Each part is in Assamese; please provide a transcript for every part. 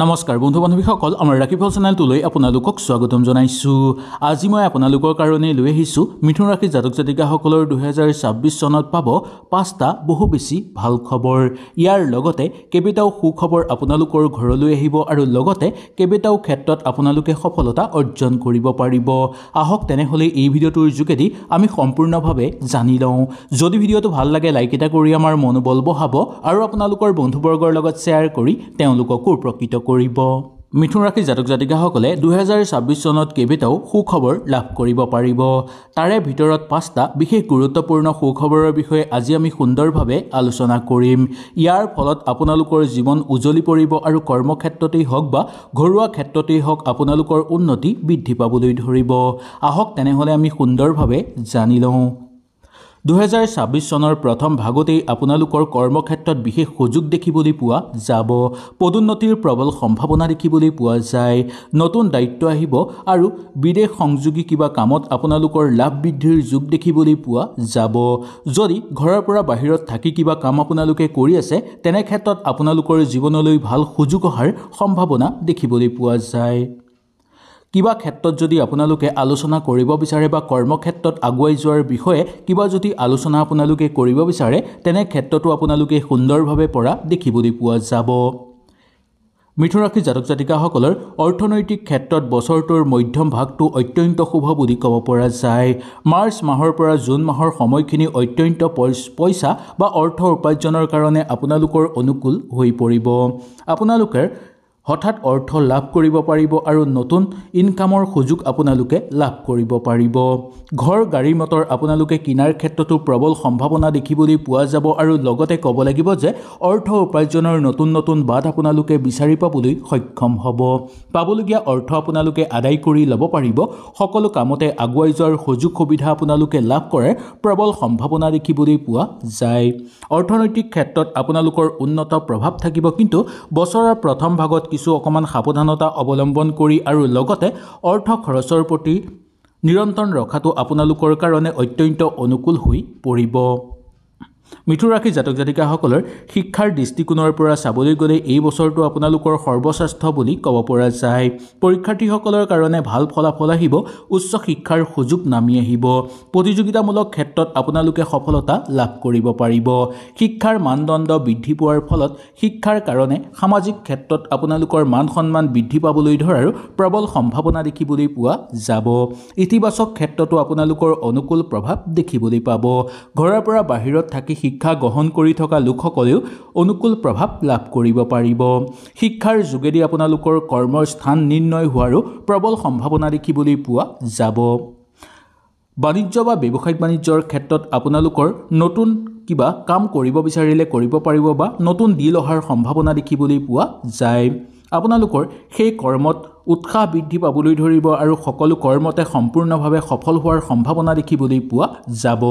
নমস্কাৰ বন্ধু বান্ধৱীসকল আমাৰ ৰাখিফল চেনেলটোলৈ আপোনালোকক স্বাগতম জনাইছো। আজি মই আপোনালোকৰ কাৰণে লৈ আহিছো মিথুন ৰাশি জাতক জাতিকাসকলৰ 2026 চনত পাব 5টা বহু বেছি ভাল খবৰ। ইয়াৰ লগতে কেইবাটাও সুখবৰ আপোনালোকৰ ঘৰলৈ আহিব আৰু লগতে কেইবাটাও ক্ষেত্ৰত আপোনালোকে সফলতা অৰ্জন কৰিব পাৰিব। আহক তেনেহলে এই ভিডিঅ'টোৰ যোগেদি আমি সম্পূৰ্ণভাৱে জানি লওঁ। যদি ভিডিঅ'টো ভাল লাগে লাইক এটা কৰি আমাৰ মনোবল বঢ়াব আৰু আপোনালোকৰ বন্ধুবৰ্গৰ লগত শ্বেয়াৰ কৰি তেওঁলোককো উপকৃত কৰিব। মিথুন ৰাশি জাতক জাতিকাসকলে 2026 চনত কেইবাটাও সুখবৰ লাভ কৰিব পাৰিব। তাৰে ভিতৰত 5টা বিশেষ গুৰুত্বপূৰ্ণ সুখবৰৰ বিষয়ে আজি আমি সুন্দৰভাৱে আলোচনা কৰিম। ইয়াৰ ফলত আপোনালোকৰ জীৱন উজ্বলি পৰিব আৰু কৰ্মক্ষেত্ৰতেই হওক বা ঘৰুৱা ক্ষেত্ৰতেই হওক আপোনালোকৰ উন্নতি বৃদ্ধি পাবলৈ ধৰিব। আহক তেনেহলে আমি সুন্দৰভাৱে জানি লওঁ। 2026 চনৰ প্ৰথম ভাগতেই আপোনালোকৰ কৰ্মক্ষেত্ৰত বিশেষ সুযোগ দেখিবলৈ পোৱা যাব। পদোন্নতিৰ প্ৰবল সম্ভাৱনা দেখিবলৈ পোৱা যায়। নতুন দায়িত্ব আহিব আৰু বিদেশ সংযোগী কিবা কামত আপোনালোকৰ লাভ বৃদ্ধিৰ যোগ দেখিবলৈ পোৱা যাব। যদি ঘৰৰ পৰা বাহিৰত থাকি কিবা কাম আপোনালোকে কৰি আছে তেনে ক্ষেত্ৰত আপোনালোকৰ জীৱনলৈ ভাল সুযোগ অহাৰ সম্ভাৱনা দেখিবলৈ পোৱা যায়। কিবা ক্ষেত্ৰত যদি আপোনালোকে আলোচনা কৰিব বিচাৰে বা কৰ্মক্ষেত্ৰত আগুৱাই যোৱাৰ বিষয়ে কিবা যদি আলোচনা আপোনালোকে কৰিব বিচাৰে তেনে ক্ষেত্ৰতো আপোনালোকে সুন্দৰভাৱে পৰা দেখিবলৈ পোৱা যাব। মিথুন ৰাশি জাতক জাতিকাসকলৰ অৰ্থনৈতিক ক্ষেত্ৰত বছৰটোৰ মধ্যম ভাগটো অত্যন্ত শুভ বুলি ক'ব পৰা যায়। মাৰ্চ মাহৰ পৰা জুন মাহৰ সময়খিনি অত্যন্ত পইচা বা অৰ্থ উপাৰ্জনৰ কাৰণে আপোনালোকৰ অনুকূল হৈ পৰিব। আপোনালোকে হঠাৎ অৰ্থ লাভ কৰিব পাৰিব আৰু নতুন ইনকামৰ সুযোগ আপোনালোকে লাভ কৰিব পাৰিব। ঘৰ গাড়ী মটৰ আপোনালোকে কিনাৰ ক্ষেত্ৰতো প্ৰবল সম্ভাৱনা দেখিবলৈ পোৱা যাব আৰু লগতে ক'ব লাগিব যে অৰ্থ উপাৰ্জনৰ নতুন নতুন বাট আপোনালোকে বিচাৰি পাবলৈ সক্ষম হ'ব। পাবলগীয়া অৰ্থ আপোনালোকে আদায় কৰি ল'ব পাৰিব। সকলো কামতে আগুৱাই যোৱাৰ সুযোগ সুবিধা আপোনালোকে লাভ কৰাৰ প্ৰবল সম্ভাৱনা দেখিবলৈ পোৱা যায়। অৰ্থনৈতিক ক্ষেত্ৰত আপোনালোকৰ উন্নত প্ৰভাৱ থাকিব, কিন্তু বছৰৰ প্ৰথম ভাগত কিছু অকমান সাৱধানতা অৱলম্বন কৰি আৰু লগতে অৰ্থ খৰচৰ প্ৰতি নিয়ন্ত্ৰণ ৰখাটো আপোনালোকৰ কাৰণে অত্যন্ত অনুকূল হৈ পৰিব। মিথুন ৰাশি জাতক জাতিকাসকলৰ শিক্ষাৰ দৃষ্টিকোণৰ পৰা চাবলৈ গ'লে এই বছৰটো আপোনালোকৰ সৰ্বশ্ৰেষ্ঠ বুলি ক'ব পৰা যায়। পৰীক্ষাৰ্থীসকলৰ কাৰণে ভাল ফলাফল আহিব। উচ্চ শিক্ষাৰ সুযোগ নামি আহিব। প্ৰতিযোগিতামূলক ক্ষেত্ৰত আপোনালোকে সফলতা লাভ কৰিব পাৰিব। শিক্ষাৰ মানদণ্ড বৃদ্ধি পোৱাৰ ফলত শিক্ষাৰ কাৰণে সামাজিক ক্ষেত্ৰত আপোনালোকৰ মান সন্মান বৃদ্ধি পাবলৈ ধৰাৰ প্ৰবল সম্ভাৱনা দেখিবলৈ পোৱা যাব। ইতিবাচক ক্ষেত্ৰতো আপোনালোকৰ অনুকূল প্ৰভাৱ দেখিবলৈ পাব। ঘৰৰ পৰা বাহিৰত থাকি শিক্ষা গ্ৰহণ কৰি থকা লোকসকলেও অনুকূল প্ৰভাৱ লাভ কৰিব পাৰিব। শিক্ষাৰ যোগেদি আপোনালোকৰ কৰ্মৰ স্থান নিৰ্ণয় হোৱাৰো প্ৰবল সম্ভাৱনা দেখিবলৈ পোৱা যাব। বাণিজ্য বা ব্যৱসায়িক বাণিজ্যৰ ক্ষেত্ৰত আপোনালোকৰ নতুন কিবা কাম কৰিব বিচাৰিলে কৰিব পাৰিব বা নতুন ডিল অহাৰ সম্ভাৱনা দেখিবলৈ পোৱা যায়। আপোনালোকৰ সেই কৰ্মত উৎসাহ বৃদ্ধি পাবলৈ ধৰিব আৰু সকলো কৰ্মতে সম্পূৰ্ণভাৱে সফল হোৱাৰ সম্ভাৱনা দেখিবলৈ পোৱা যাব।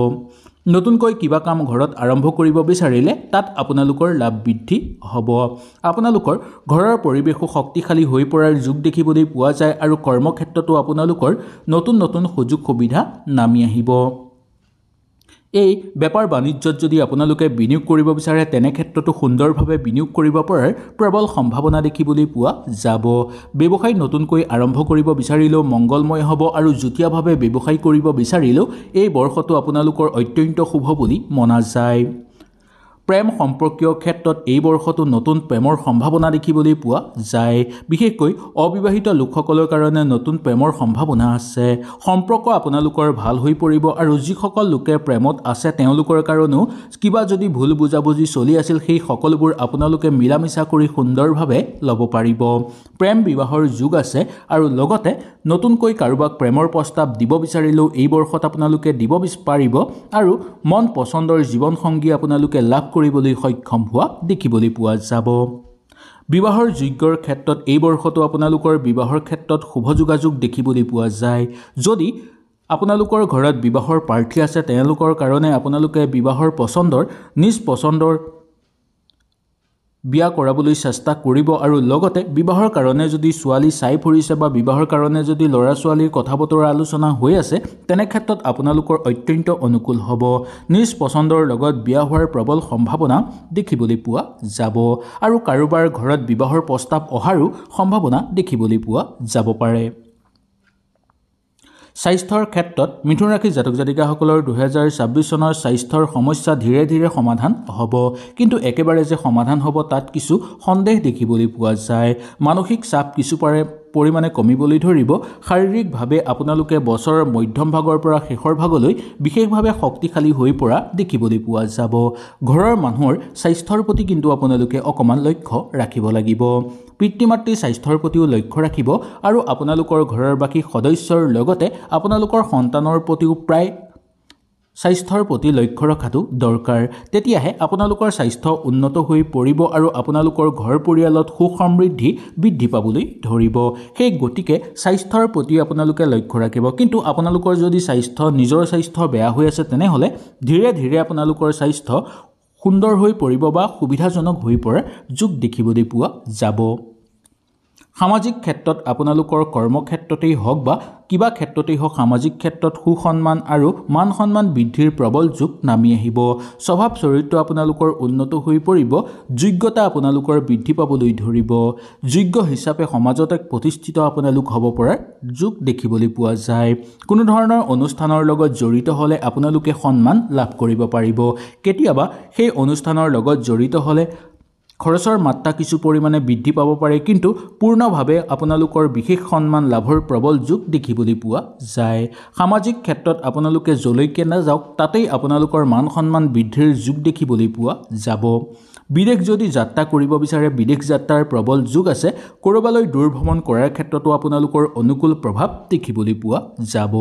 নতুনকৈ কিবা কাম ঘৰত আৰম্ভ কৰিব বিচাৰিলে তাত আপোনালোকৰ লাভ বৃদ্ধি হ'ব। আপোনালোকৰ ঘৰৰ পৰিৱেশো শক্তিশালী হৈ পৰাৰ যোগ দেখিবলৈ পোৱা যায় আৰু কৰ্মক্ষেত্ৰতো আপোনালোকৰ নতুন নতুন সুযোগ সুবিধা নামি আহিব। এই বেপাৰ বাণিজ্যত যদি আপোনালোকে বিনিয়োগ কৰিব বিচাৰে তেনে ক্ষেত্ৰতো সুন্দৰভাৱে বিনিয়োগ কৰিব পৰাৰ প্ৰবল সম্ভাৱনা দেখিবলৈ পোৱা যাব। ব্যৱসায় নতুনকৈ আৰম্ভ কৰিব বিচাৰিলেও মংগলময় হ'ব আৰু যুটীয়াভাৱে ব্যৱসায় কৰিব বিচাৰিলেও এই বৰ্ষটো আপোনালোকৰ অত্যন্ত শুভ বুলি মনা যায়। প্ৰেম সম্পৰ্কীয় ক্ষেত্ৰত এই বৰ্ষটো নতুন প্ৰেমৰ সম্ভাৱনা দেখিবলৈ পোৱা যায়। বিশেষকৈ অবিবাহিত লোকসকলৰ কাৰণে নতুন প্ৰেমৰ সম্ভাৱনা আছে। সম্পৰ্ক আপোনালোকৰ ভাল হৈ পৰিব আৰু যিসকল লোকে প্ৰেমত আছে তেওঁলোকৰ কাৰণেও কিবা যদি ভুল বুজাবুজি চলি আছিল সেই সকলোবোৰ আপোনালোকে মিলা মিছা কৰি সুন্দৰভাৱে ল'ব পাৰিব। প্ৰেম বিবাহৰ যোগ আছে আৰু লগতে নতুনকৈ কাৰোবাক প্ৰেমৰ প্ৰস্তাৱ দিব বিচাৰিলেও এই বৰ্ষত আপোনালোকে দিব পাৰিব আৰু মন পচন্দৰ জীৱনসংগী আপোনালোকে লাভ কৰিবলৈ সক্ষম হোৱা দেখিবলৈ পোৱা যাব। বিবাহৰ যোগ্যৰ ক্ষেত্ৰত এই বৰ্ষটো আপোনালোকৰ বিবাহৰ ক্ষেত্ৰত শুভ যোগাযোগ দেখিবলৈ পোৱা যায়। যদি আপোনালোকৰ ঘৰত বিবাহৰ প্ৰাৰ্থী আছে তেওঁলোকৰ কাৰণে আপোনালোকে বিবাহৰ পচন্দৰ নিজ পচন্দৰ বিয়া কৰাবলৈ চেষ্টা কৰিব আৰু লগতে বিবাহৰ কাৰণে যদি ছোৱালী চাই ফুৰিছে বা বিবাহৰ কাৰণে যদি ল'ৰা ছোৱালীৰ কথা বতৰা আলোচনা হৈ আছে তেনে ক্ষেত্ৰত আপোনালোকৰ অত্যন্ত অনুকূল হ'ব। নিজ পছন্দৰ লগত বিয়া হোৱাৰ প্ৰবল সম্ভাৱনা দেখিবলৈ পোৱা যাব আৰু কাৰোবাৰ ঘৰত বিবাহৰ প্ৰস্তাৱ অহাৰো সম্ভাৱনা দেখিবলৈ পোৱা যাব পাৰে। স্বাস্থ্যৰ ক্ষেত্ৰত মিথুন ৰাশিৰ জাতক জাতিকাসকলৰ 2026 চনৰ স্বাস্থ্যৰ সমস্যা ধীৰে ধীৰে সমাধান হ'ব, কিন্তু একেবাৰে যে সমাধান হ'ব তাত কিছু সন্দেহ দেখিবলৈ পোৱা যায়। মানসিক চাপ কিছু পৰিমাণে কমিবলৈ ধৰিব। শাৰীৰিকভাৱে আপোনালোকে বছৰৰ মধ্যম ভাগৰ পৰা শেষৰ ভাগলৈ বিশেষভাৱে শক্তিশালী হৈ পৰা দেখিবলৈ পোৱা যাব। ঘৰৰ মানুহৰ স্বাস্থ্যৰ প্ৰতি কিন্তু আপোনালোকে অকণমান লক্ষ্য ৰাখিব লাগিব। পিতৃ মাতৃৰ স্বাস্থ্যৰ প্ৰতিও লক্ষ্য ৰাখিব আৰু আপোনালোকৰ ঘৰৰ বাকী সদস্যৰ লগতে আপোনালোকৰ সন্তানৰ প্ৰতিও প্ৰায় স্বাস্থ্যৰ প্ৰতি লক্ষ্য ৰখাটো দৰকাৰ। তেতিয়াহে আপোনালোকৰ স্বাস্থ্য উন্নত হৈ পৰিব আৰু আপোনালোকৰ ঘৰ পৰিয়ালত সুখ সমৃদ্ধি বৃদ্ধি পাবলৈ ধৰিব। সেই গতিকে স্বাস্থ্যৰ প্ৰতি আপোনালোকে লক্ষ্য ৰাখিব। কিন্তু আপোনালোকৰ যদি নিজৰ স্বাস্থ্য বেয়া হৈ আছে তেনেহ'লে ধীৰে ধীৰে আপোনালোকৰ স্বাস্থ্য সুন্দৰ হৈ পৰিব বা সুবিধাজনক হৈ পৰাৰ যোগ দেখিবলৈ পোৱা যাব। সামাজিক ক্ষেত্ৰত আপোনালোকৰ কৰ্মক্ষেত্ৰতেই হওক বা কিবা ক্ষেত্ৰতেই হওক সামাজিক ক্ষেত্ৰত সুসন্মান আৰু মান সন্মান বৃদ্ধিৰ প্ৰবল যোগ নামি আহিব। স্বভাৱ চৰিত্ৰ আপোনালোকৰ উন্নত হৈ পৰিব। যোগ্যতা আপোনালোকৰ বৃদ্ধি পাবলৈ ধৰিব। যোগ্য হিচাপে সমাজত এক প্ৰতিষ্ঠিত আপোনালোক হ'ব পৰাৰ যোগ দেখিবলৈ পোৱা যায়। কোনো ধৰণৰ অনুষ্ঠানৰ লগত জড়িত হ'লে আপোনালোকে সন্মান লাভ কৰিব পাৰিব। কেতিয়াবা সেই অনুষ্ঠানৰ লগত জড়িত হ'লে খৰচৰ মাত্ৰা কিছু পৰিমাণে বৃদ্ধি পাব পাৰে, কিন্তু পূৰ্ণভাৱে আপোনালোকৰ বিশেষ সন্মান লাভৰ প্ৰবল যোগ দেখিবলৈ পোৱা যায়। সামাজিক ক্ষেত্ৰত আপোনালোকে যলৈকে নাযাওক তাতেই আপোনালোকৰ মান সন্মান বৃদ্ধিৰ যোগ দেখিবলৈ পোৱা যাব। বিদেশ যদি যাত্ৰা কৰিব বিচাৰে বিদেশ যাত্ৰাৰ প্ৰবল যোগ আছে। ক'ৰবালৈ দূৰ ভ্ৰমণ কৰাৰ ক্ষেত্ৰতো আপোনালোকৰ অনুকূল প্ৰভাৱ দেখিবলৈ পোৱা যাব।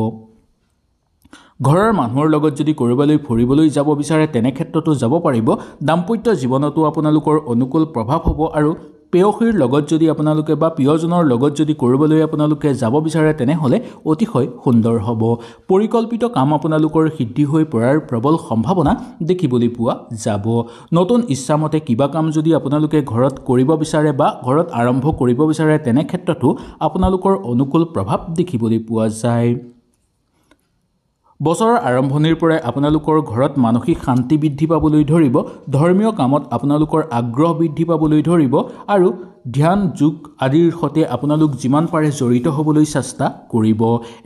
ঘৰৰ মানুহৰ লগত যদি ক'ৰবালৈ ফুৰিবলৈ যাব বিচাৰে তেনে ক্ষেত্ৰতো যাব পাৰিব। দাম্পত্য জীৱনতো আপোনালোকৰ অনুকূল প্ৰভাৱ হ'ব আৰু প্ৰেয়সীৰ লগত যদি আপোনালোকে বা প্ৰিয়জনৰ লগত যদি ক'ৰবালৈ আপোনালোকে যাব বিচাৰে তেনেহ'লে অতিশয় সুন্দৰ হ'ব। পৰিকল্পিত কাম আপোনালোকৰ সিদ্ধি হৈ পৰাৰ প্ৰবল সম্ভাৱনা দেখিবলৈ পোৱা যাব। নতুন ইচ্ছামতে কিবা কাম যদি আপোনালোকে ঘৰত কৰিব বিচাৰে বা ঘৰত আৰম্ভ কৰিব বিচাৰে তেনে ক্ষেত্ৰতো আপোনালোকৰ অনুকূল প্ৰভাৱ দেখিবলৈ পোৱা যায়। বছৰৰ আৰম্ভণিৰ পৰাই আপোনালোকৰ ঘৰত মানসিক শান্তি বৃদ্ধি পাবলৈ ধৰিব। ধৰ্মীয় কামত আপোনালোকৰ আগ্ৰহ বৃদ্ধি পাবলৈ ধৰিব আৰু ধ্যান যোগ আদিৰ সৈতে আপোনালোক যিমান পাৰে জড়িত হ'বলৈ চেষ্টা কৰিব।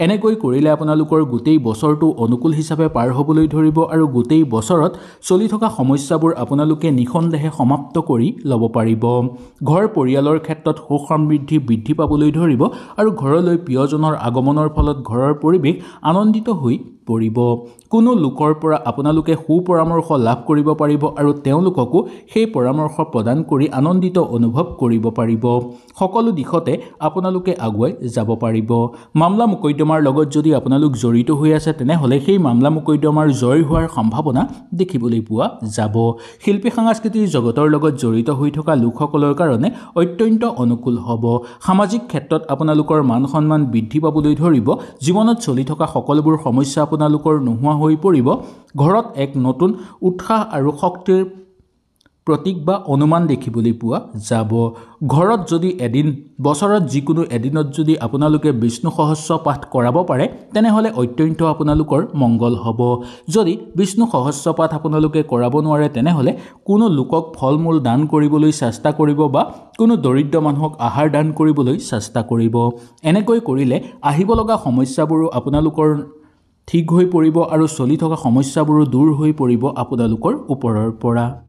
এনেকৈ কৰিলে আপোনালোকৰ গোটেই বছৰটো অনুকূল হিচাপে পাৰ হ'বলৈ ধৰিব আৰু গোটেই বছৰত চলি থকা সমস্যাবোৰ আপোনালোকে নিঃসন্দেহে সমাপ্ত কৰি ল'ব পাৰিব। ঘৰ পৰিয়ালৰ ক্ষেত্ৰত সুখ সমৃদ্ধি বৃদ্ধি পাবলৈ ধৰিব আৰু ঘৰলৈ প্ৰিয়জনৰ আগমনৰ ফলত ঘৰৰ পৰিৱেশ আনন্দিত হৈ পৰিব। কোনো লোকৰ পৰা আপোনালোকে সুপৰামৰ্শ লাভ কৰিব পাৰিব আৰু তেওঁলোককো সেই পৰামৰ্শ প্ৰদান কৰি আনন্দিত অনুভৱ কৰিব পাৰিব। সকলো দিশতে আপোনালোকে আগুৱাই যাব পাৰিব। মামলা মোকদ্দমাৰ লগত যদি আপোনালোক জড়িত হৈ আছে তেনেহ'লে সেই মামলা মোকদ্দমাৰ জয় হোৱাৰ সম্ভাৱনা দেখিবলৈ পোৱা যাব। শিল্পী সাংস্কৃতিক জগতৰ লগত জড়িত হৈ থকা লোকসকলৰ কাৰণে অত্যন্ত অনুকূল হ'ব। সামাজিক ক্ষেত্ৰত আপোনালোকৰ মান সন্মান বৃদ্ধি পাবলৈ ধৰিব। জীৱনত চলি থকা সকলোবোৰ সমস্যা আপোনালোকৰ নোহোৱা হৈ পৰিব। ঘৰত এক নতুন উৎসাহ আৰু শক্তিৰ প্ৰতীক বা অনুমান দেখিবলৈ পোৱা যাব। ঘৰত যদি বছৰত যিকোনো এদিনত যদি আপোনালোকে বিষ্ণু সহস্ৰ পাঠ কৰাব পাৰে তেনেহ'লে অত্যন্ত আপোনালোকৰ মংগল হ'ব। যদি বিষ্ণু সহস্ৰ পাঠ আপোনালোকে কৰাব নোৱাৰে তেনেহ'লে কোনো লোকক ফল মূল দান কৰিবলৈ চেষ্টা কৰিব বা কোনো দৰিদ্ৰ মানুহক আহাৰ দান কৰিবলৈ চেষ্টা কৰিব। এনেকৈ কৰিলে আহিব লগা সমস্যাবোৰো আপোনালোকৰ ঠিক হৈ পৰিব আৰু চলি থকা সমস্যাবোৰো দূৰ হৈ পৰিব আপোনালোকৰ ওপৰৰ পৰা।